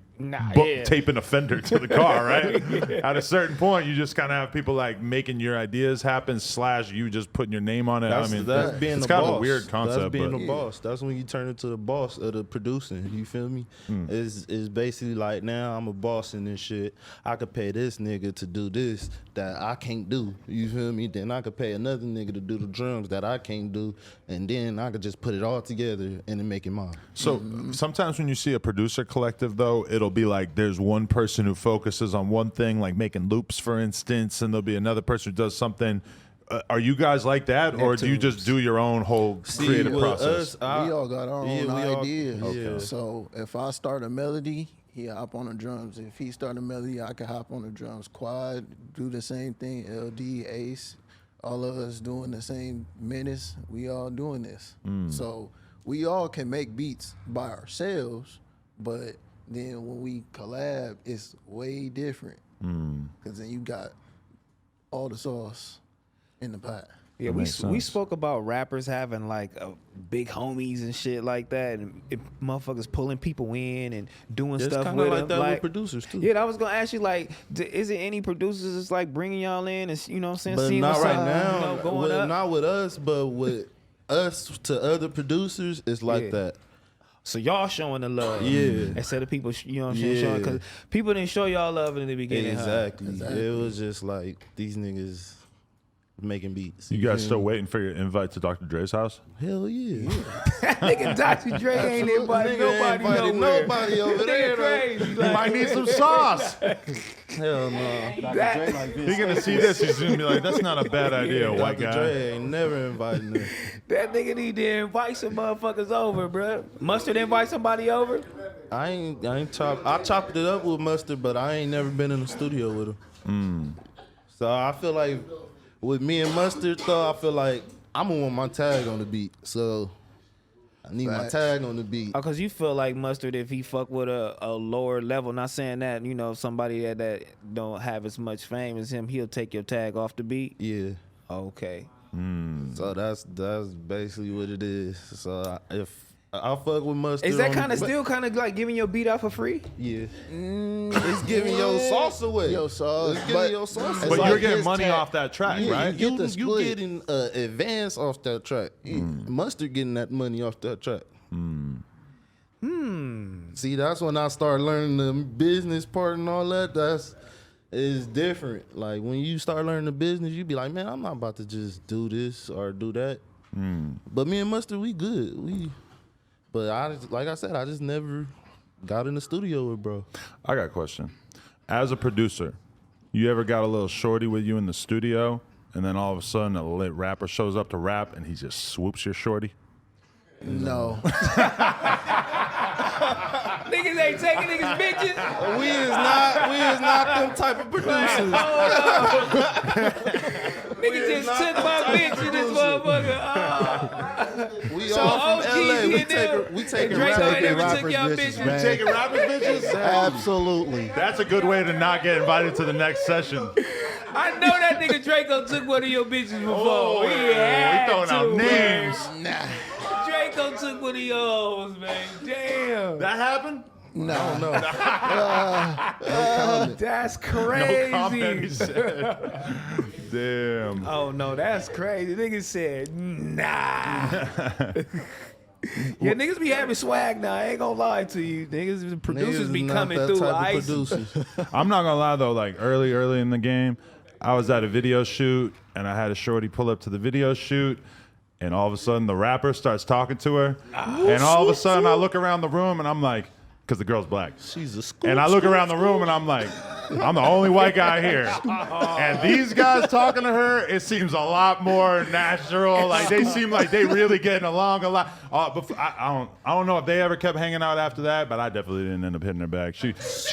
taping a fender to the car, right? At a certain point, you just kind of have people like making your ideas happen / you just putting your name on it. That's, I mean, that's being it's the kind boss. of a weird concept. That's being but the boss. That's when you turn into the boss of the producing. You feel me? It's basically like now I'm a boss in this shit. I could pay this nigga to do this that I can't do. You feel me? Then I could pay another nigga to do the drums that I can't do, and then I could just put it all together and then make it mine. So sometimes when you see a producer collective, though, it'll be like there's one person who focuses on one thing, like making loops, for instance, and there'll be another person who does something. Are you guys like that, or do you just do your own whole creative with process? us, We all got our Yeah, own we all- ideas. Okay. So if I start a melody, he hop on the drums. If he start a melody, I can hop on the drums. Quad do the same thing. LD, Ace, all of us doing the same minutes. We all doing this. So we all can make beats by ourselves, but then when we collab, it's way different. Because then you got all the sauce in the pot. Yeah, we spoke about rappers having like big homies and shit like that, and motherfuckers pulling people in and doing It's stuff kinda with like them. that with producers, too. Yeah, I was gonna ask you, like, is there any producers that's like bringing y'all in and you know what I'm saying? But seeing not what's right up, now. you know, going up? Not with us, but with us to other producers, it's like Yeah. that. So y'all showing the love, Yeah. instead of people, you know what I'm saying, Yeah. showing, because people didn't show y'all love in the beginning. huh? Exactly. It was just like these niggas making beats. You guys still waiting for your invite to Dr. Dre's house? Hell yeah. Nigga, Dr. Dre ain't invited nobody nowhere. Nobody over Nigga there. crazy. You might need some sauce. Hell no. You're gonna see this. He's gonna be like, "That's not a bad idea, white Dr. guy." Dre ain't never inviting me. That nigga need to invite some motherfuckers over, bro. Mustard invite somebody over? I chopped it up with Mustard, but I ain't never been in the studio with him. So I feel like with me and Mustard, though, I feel like I'm gonna want my tag on the beat. So I need my Facts. tag on the beat. Oh, cause you feel like Mustard, if he fuck with a lower level, not saying that, you know, somebody that don't have as much fame as him, he'll take your tag off the beat. Yeah. Okay. So that's basically what it is. So if I fuck with Mustard, Is that on kind of the- still kind of like giving your beat out for free? Yeah. It's giving your sauce away. Your sauce, It's giving but- your sauce It's away. But like you're getting his money tag. off that track, Yeah, right? You, get the you split. getting advance off that track. Mustard getting that money off that track. See, that's when I start learning the business part and all that. It's different. Like when you start learning the business, you be like, man, I'm not about to just do this or do that. But me and Mustard, we good. But like I said, I just never got in the studio with bro. I got a question. As a producer, you ever got a little shorty with you in the studio, and then all of a sudden a lit rapper shows up to rap, and he just swoops your shorty? No. Niggas ain't taking niggas bitches. We is not them type of producers. Niggas just took my bitch in this motherfucker. Oh. We So all from LA. OhGeesy We and them, take and Draco ain't never rappers took y'all bitches, bitches. man. Taking rappers bitches? Absolutely. That's a good way to not get invited to the next session. I know that nigga Draco took one of your bitches before. Oh, he had we throwing to, out man. names. Dre Draco took one of yours, man. Damn. That happened? Nah. No. That's crazy. No comment, he said. Damn. Oh no, that's crazy. Niggas said, nah. Yeah, niggas be having swag now. I ain't gonna lie to you. Niggas, the producers Niggas be not coming that through type of ice. producers. I'm not gonna lie though, like early in the game, I was at a video shoot and I had a shorty pull up to the video shoot, and all of a sudden the rapper starts talking to her, and all of a sudden I look around the room and I'm like, because the girl's black. She's a school. And I look around the room and I'm like, I'm the only white guy here. And these guys talking to her, it seems a lot more natural. Like they seem like they really getting along a lot. I don't know if they ever kept hanging out after that, but I definitely didn't end up hitting her back. She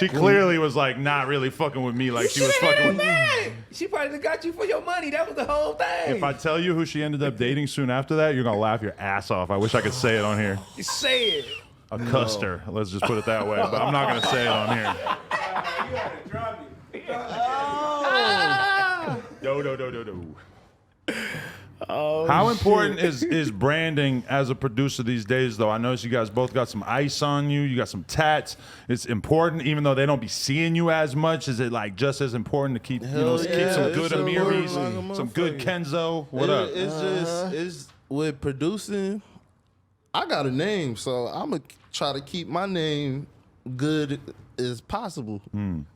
clearly was like not really fucking with me like she was fucking with me. She probably got you for your money. That was the whole thing. If I tell you who she ended up dating soon after that, you're gonna laugh your ass off. I wish I could say it on here. You say it. A custer. Let's just put it that way. But I'm not gonna say it on here. Do. Oh, How important is branding as a producer these days, though? I notice you guys both got some ice on you. You got some tats. It's important, even though they don't be seeing you as much. Is it like just as important to keep keep some good Amiris, some good Kenzo? What up? It's with producing. I got a name, so I'm gonna try to keep my name good as possible. I'm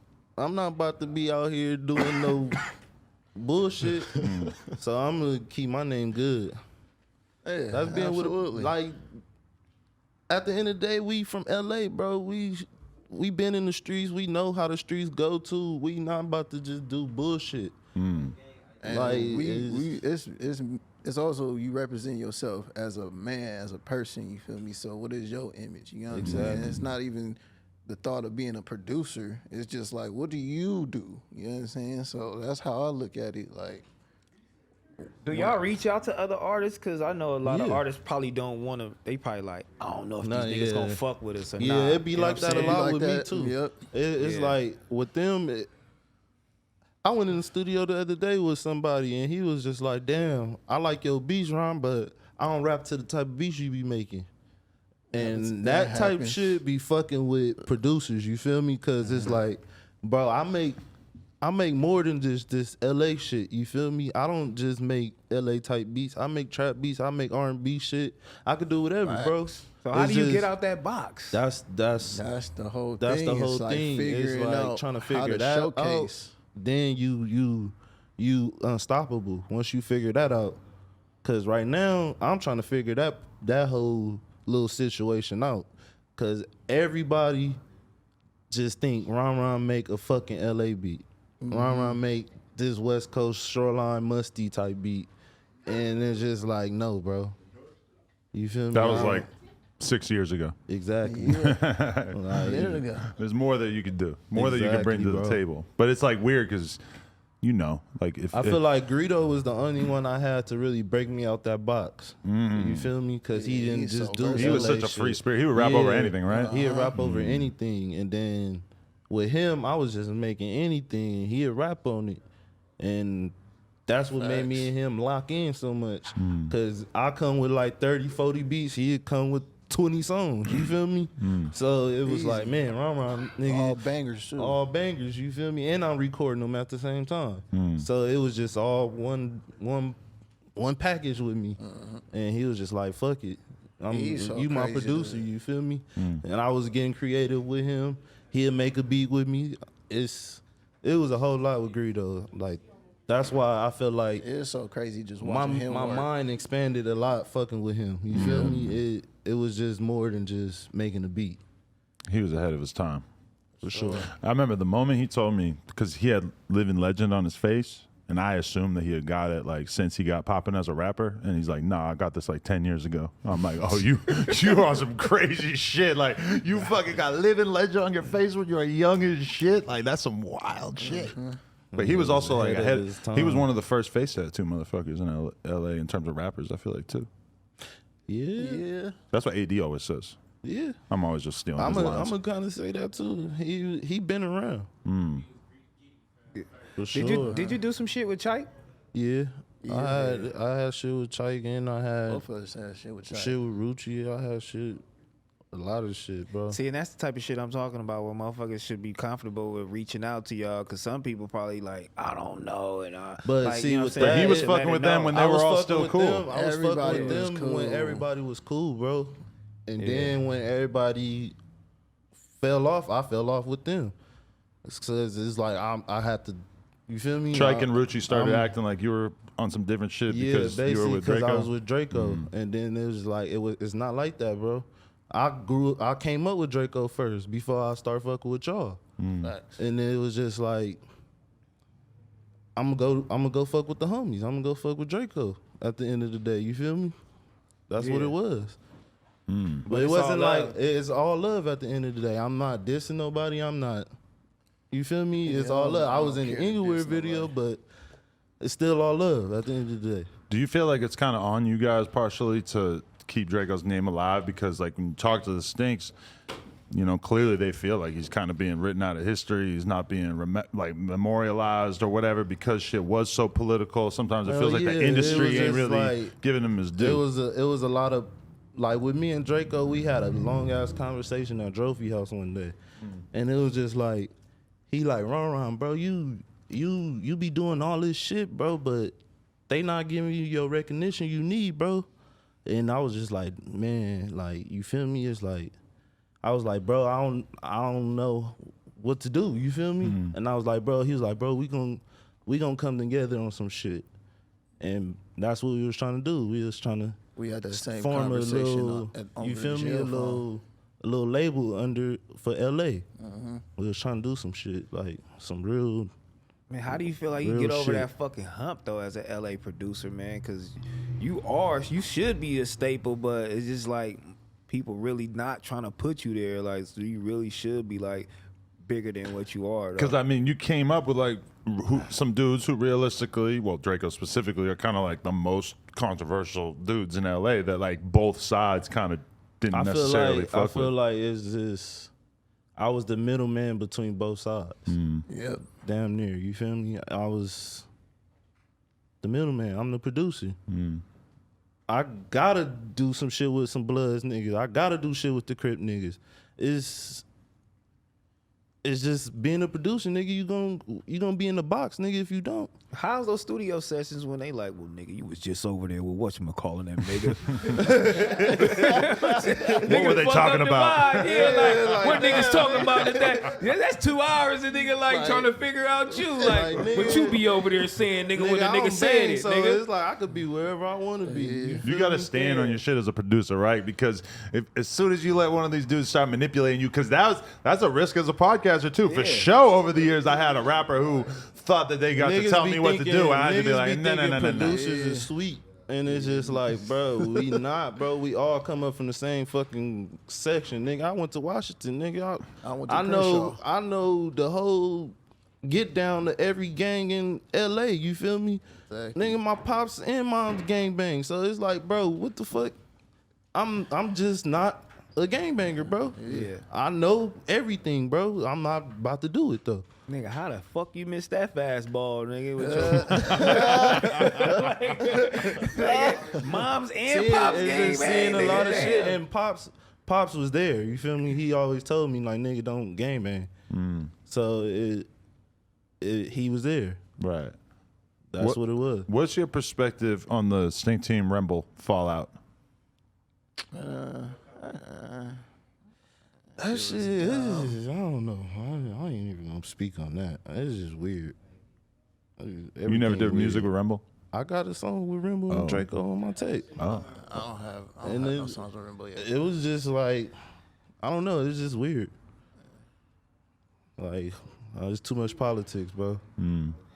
not about to be out here doing no bullshit, so I'm gonna keep my name good. Yeah, That's being absolutely. with like. At the end of the day, we from LA, bro. We been in the streets. We know how the streets go to. We not about to just do bullshit. And Like, it's also you represent yourself as a man, as a person. You feel me? So what is your image? You know what I'm saying? It's not even the thought of being a producer. It's just like, what do you do? You know what I'm saying? So that's how I look at it. Like, do y'all reach out to other artists? Because I know a lot of Yeah. artists probably don't want to. They probably like, I don't know if Nah, these niggas yeah. gonna fuck with us or Yeah, not. it be You know like what I'm that a saying? lot Like with that, me too. yep. It's Yeah. like with them. I went in the studio the other day with somebody, and he was just like, "Damn, I like your beats, Ron, but I don't rap to the type of beats you be making." And that type happens. shit be fucking with producers. You feel me? Because it's like, bro, I make more than just this LA shit. You feel me? I don't just make LA type beats. I make trap beats. I make R&B shit. I could do whatever, bro. So how It's do you just- get out that box? That's that's the whole thing. that's the whole it's like thing. It's Figuring like out trying to how figure to that showcase. out. Then you unstoppable once you figure that out. Cause right now I'm trying to figure that whole little situation out. Cause everybody just think RonRon make a fucking LA beat. RonRon make this West Coast Shoreline Musty type beat. And it's just like, no, bro. You feel me? That was like 6 years ago. Exactly. A minute ago. There's more that you can do, more that you can bring to Exactly, the bro. table. But it's like weird because, like if I feel like Greedo was the only one I had to really break me out that box. You feel me? Because he didn't he's just so do versatile. he was LA such a free shit. spirit. He would rap over anything, right? He'd rap over anything. And then with him, I was just making anything. He'd rap on it. And that's what made me and him lock in so much. Because I come with like 30, 40 beats. He'd come with 20 songs. You feel me? So it was like, man, RonRon, nigga. All bangers too. All bangers, you feel me? And I'm recording them at the same time. So it was just all one package with me. And he was just like, fuck it. He's so You my crazy, producer, dude. you feel me? And I was getting creative with him. He'd make a beat with me. It was a whole lot with Greedo. Like, that's why I feel like It's so crazy just my watching him work. mind expanded a lot fucking with him. You feel me? It was just more than just making a beat. He was ahead of his time. For sure. I remember the moment he told me, because he had Living Legend on his face, and I assumed that he had got it like since he got popping as a rapper, and he's like, nah, I got this like 10 years ago. I'm like, oh, you on some crazy shit. Like, you fucking got Living Legend on your face when you were young as shit. Like, that's some wild shit. But he was also like Ahead of ahead. his He was time. one of the first face tattoo motherfuckers in LA in terms of rappers, I feel like, too. Yeah. That's what AD always says. Yeah. I'm always just stealing I'm his lines. gonna kind of say that too. He been around. For sure. Did you do some shit with Chike? Yeah. I had shit with Chike and I had Both of us had shit with Chike. shit with Rucci. I had shit, a lot of shit, bro. See, and that's the type of shit I'm talking about where motherfuckers should be comfortable with reaching out to y'all because some people probably like, I don't know. And But like, see, you know with what I'm that, saying? he was Let fucking it with them know. when they I were was all fucking still with cool. them. I was Everybody fucking with was them cool. when everybody was cool, bro. And Yeah. then when everybody fell off, I fell off with them. Because it's like I had to, you feel me? Chike and Rucci started I'm- acting like you were on some different shit Yeah, because you were basically with because Draco. I was with Draco, and then it was like it's not like that, bro. I came up with Draco first before I start fucking with y'all, Facts. and it was just like I'm gonna go fuck with the homies. I'm gonna go fuck with Draco at the end of the day. You feel me? That's what Yeah. it was. But it it's wasn't all like love. it's all love at the end of the day. I'm not dissing nobody. I'm not. You feel me? It's Yeah, all love. I was don't in the care to Inglewood diss video, but it's still all love at the end of the day. Do you feel like it's kind of on you guys partially to keep Draco's name alive? Because like when you talk to the Stinks, you know, clearly they feel like he's kind of being written out of history. He's not being memorialized or whatever because shit was so political. Sometimes it Hell feels like yeah, the it industry was ain't just really like- giving him his due. It was a lot of like with me and Draco, we had a long ass conversation at Trophy House one day, and it was just like he like RonRon, bro, you be doing all this shit, bro, but they not giving you your recognition you need, bro. And I was just like, man, like you feel me? It's like I was like, bro, I don't know what to do. You feel me? And I was like, bro, he was like, bro, we gonna come together on some shit, and that's what we was trying to do. We was trying to We had the same form a conversation little, on you the feel me? jail phone. A little label under for LA. We was trying to do some shit like some real. Man, how do you feel like you Real get over shit. that fucking hump though as a LA producer, man? Because you should be a staple, but it's just like people really not trying to put you there. Like, so you really should be like bigger than what you are. Because I mean, you came up with like some dudes who realistically, well, Draco specifically, are kind of like the most controversial dudes in LA that like both sides kind of didn't I feel necessarily like fuck with. it's just I was the middleman between both sides. Yep. Damn near, you feel me? I was the middleman. I'm the producer. I gotta do some shit with some Bloods niggas. I gotta do shit with the Crip niggas. It's just being a producer, nigga. You gonna be in the box, nigga. If you don't, How's those studio sessions when they like, well, nigga, you was just over there with whatchamacallit that nigga. What were they talking about? Yeah, like, what niggas talking about today? Yeah, that's 2 hours and nigga like trying to figure out you. Like, like, what you be over there saying, nigga, when the I nigga don't said bang, it, so nigga. it's like I could be wherever I want to be. You feel got to me? stand on your shit as a producer, right? Because as soon as you let one of these dudes start manipulating you, because that's a risk as a podcaster too. For show, over the years, I had a rapper who thought that they got to Niggas tell be me what to thinking- do. I had to be niggas like, no, no, thinking no, no, no. Producers is sweet, and it's just like, bro, we not, bro. We all come up from the same fucking section, nigga. I went to Washington, nigga. I went to I know the whole get down to every gang in LA. You feel me? Exactly. Nigga, my pops and mom's gangbang. So it's like, bro, what the fuck? I'm just not a gangbanger, bro. Yeah. I know everything, bro. I'm not about to do it though. Nigga, how the fuck you missed that fastball, nigga? With your moms and Seeing- pops it's gang just seeing a lot of nigga, shit, damn. and pops was there. You feel me? He always told me like, nigga, don't gang bang. So he was there. Right. That's what it was. What's your perspective on the Stink Team Remble fallout? That shit is, I don't know. I ain't even gonna speak on that. It's just weird. You never did music with Remble? I got a song with Remble and Draco on my tape. Oh. I don't have And no it- songs with Remble yet. It was just like, I don't know. It's just weird. Like, it's too much politics, bro.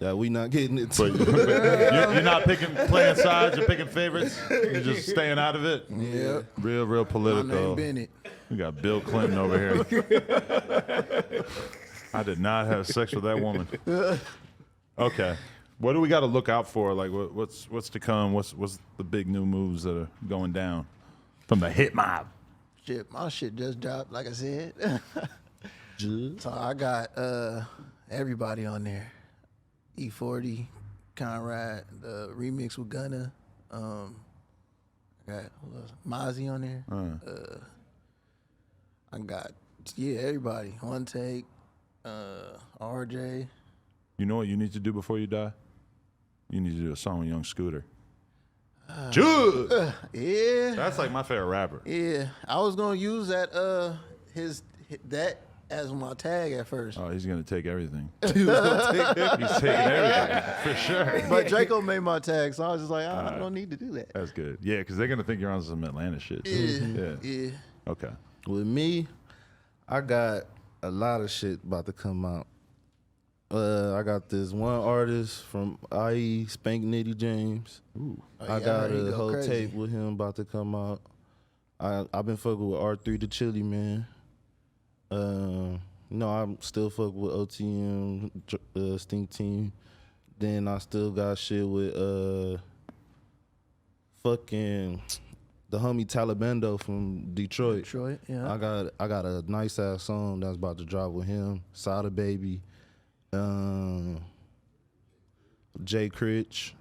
That we not getting it. But you're not playing sides, you're picking favorites. You're just staying out of it. Yep. Real My political. name Bennett. We got Bill Clinton over here. I did not have sex with that woman. Okay. What do we got to look out for? Like, what's to come? What's the big new moves that are going down from the hit mob? Shit, my shit just dropped, like I said. So I got everybody on there. E40, Conrad, the remix with Gunna. I got who else? Mozzie on there. I got everybody. One Take, RJ. You know what you need to do before you die? You need to do a song with Young Scooter. Joog! Yeah. That's like my favorite rapper. Yeah. I was gonna use that that as my tag at first. Oh, he's gonna take everything. He's taking everything for sure. But Draco made my tag, so I was just like, I don't need to do that. That's good. Yeah, because they're gonna think you're on some Atlanta shit. Too. Yeah. Okay. With me, I got a lot of shit about to come out. I got this one artist from IE, Spank Nitty James. Ooh. I got a whole tape with him about to come out. I've been fucking with R3 the Chili Man. I'm still fucking with OTM, Stink Team. Then I still got shit with fucking the homie Talibando from Detroit. Yeah. I got a nice ass song that's about to drop with him. Sada Baby. Jay Critch.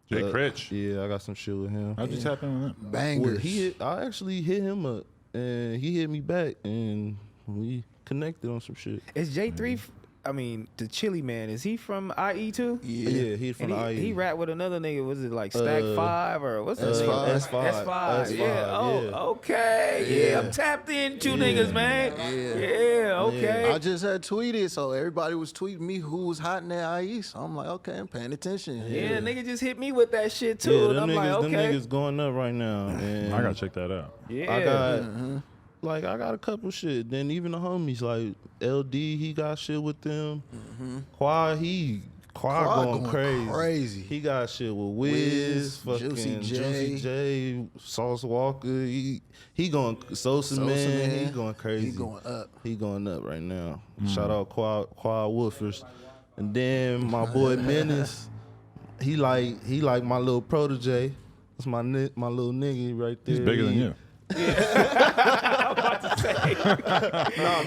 Jay Critch? Yeah, I got some shit with him. How'd you tap in with him? Bangers. I actually hit him up, and he hit me back, and we connected on some shit. Is J3? I mean, the Chili Man. Is he from IE too? Yeah, he's from And IE. he rapped with another nigga. Was it like Stack 5 or what's that? S5. S5. Yeah. Oh, okay. Yeah, I'm tapped into niggas, man. Yeah. Okay. I just had tweeted, so everybody was tweeting me who was hot in that IE. So I'm like, okay, I'm paying attention. Yeah, nigga just hit me with that shit too. Yeah, and I'm like, them okay. niggas going up right now. And I gotta check that out. Yeah. I got a couple shit. Then even the homies like LD, he got shit with them. Quad going crazy. He got shit with Wiz, fucking Juicy J, Sauce Walker. He going Sosa Man. He going crazy. He going up. He going up right now. Shout out Quad Woofers. And then my boy Menace, he like my little protege. That's my little nigga right there. He's bigger than you. I'm about to say.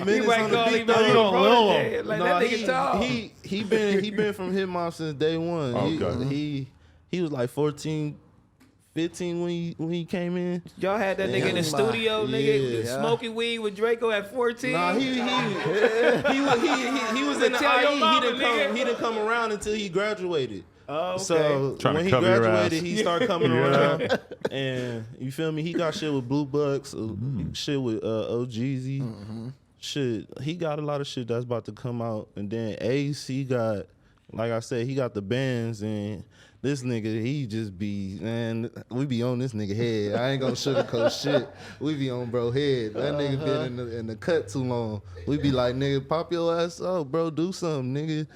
Menace might on the call beat him though. a You don't know protege. him. Like, that nigga tall. He been from Hip Hop since day one. Okay. He was like 14, 15 when he came in. Y'all had that nigga in the studio, nigga, smoking weed with Draco at 14. Nah, he was in the Tell your IE. mama, He didn't come around until he graduated. Oh, okay. So Trying to when he cover your graduated, ass. he started coming around, and you feel me? He got shit with Blue Bucks, shit with OhGeesy, shit. He got a lot of shit that's about to come out, and then Ace, he got, like I said, he got the bands, and this nigga, he just be, man, we be on this nigga head. I ain't gonna sugarcoat shit. We be on bro head. That nigga been in the cut too long. We be like, nigga, pop your ass up, bro. Do something, nigga.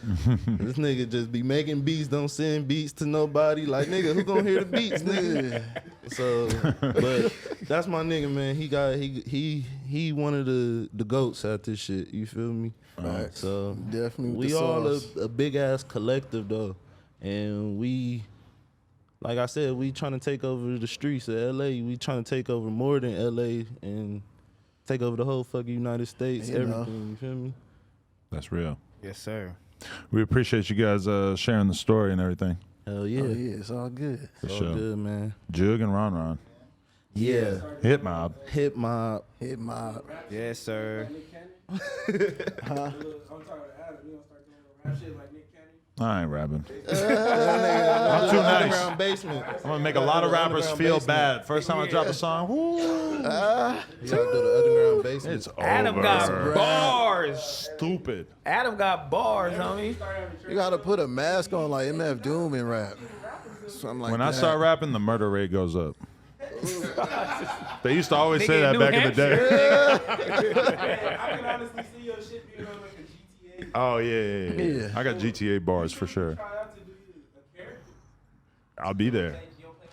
This nigga just be making beats, don't send beats to nobody. Like, nigga, who gonna hear the beats, nigga? So, but that's my nigga, man. He one of the goats at this shit. You feel me? Right. So Definitely with we the all sauce. a big ass collective though. And we, like I said, we trying to take over the streets of LA. We trying to take over more than LA and take over the whole fucking United States, everything. You feel me? That's real. Yes, sir. We appreciate you guys sharing the story and everything. Hell yeah. Oh, yeah, it's all good. For All sure. good, man. Joog and RonRon. Yeah. Hip Mob. Hip Mob. Hit my Yes, sir. I ain't rapping. I'm I'm too nice. Underground basement. I'm gonna make a lot of rappers Underground feel basement. bad. First time I drop a song, woo, You gotta go to underground basement. it's Adam over. got bars. Stupid. Adam got bars, homie. You gotta put a mask on like MF Doom and rap. Something like When that. I start rapping, the murder rate goes up. They used to always say Nigga that in back New in the day. I can honestly see your shit being on like a GTA. Oh yeah. Yeah. I got GTA bars for sure. Try out to do a character. I'll be there.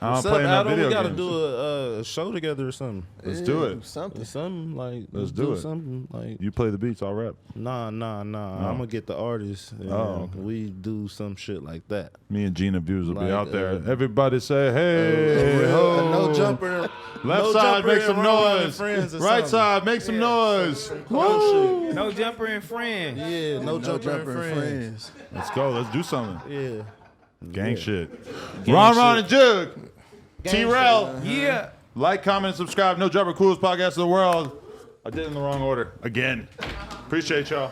I don't What's up, play enough Adam? We video gotta games. do a show together or something. Let's do it. Something. Something like Let's do it. Something like You play the beats, I'll rap. nah. I'm gonna get the artist. And Oh, okay. we do some shit like that. Me and Gina Views will be Like, out there. Everybody say, hey, ho. No jumper. Left no side, jumper make and some RonRon and noise. friends or Right something. side, make some noise. Woo! No jumper and friend. Yeah, no jumper and friends. Let's go. Let's do something. Yeah. Gang shit. RonRon and Joog. T-Rel. Yeah. Like, comment, and subscribe. No Jumper, coolest podcast in the world. I did it in the wrong order again. Appreciate y'all.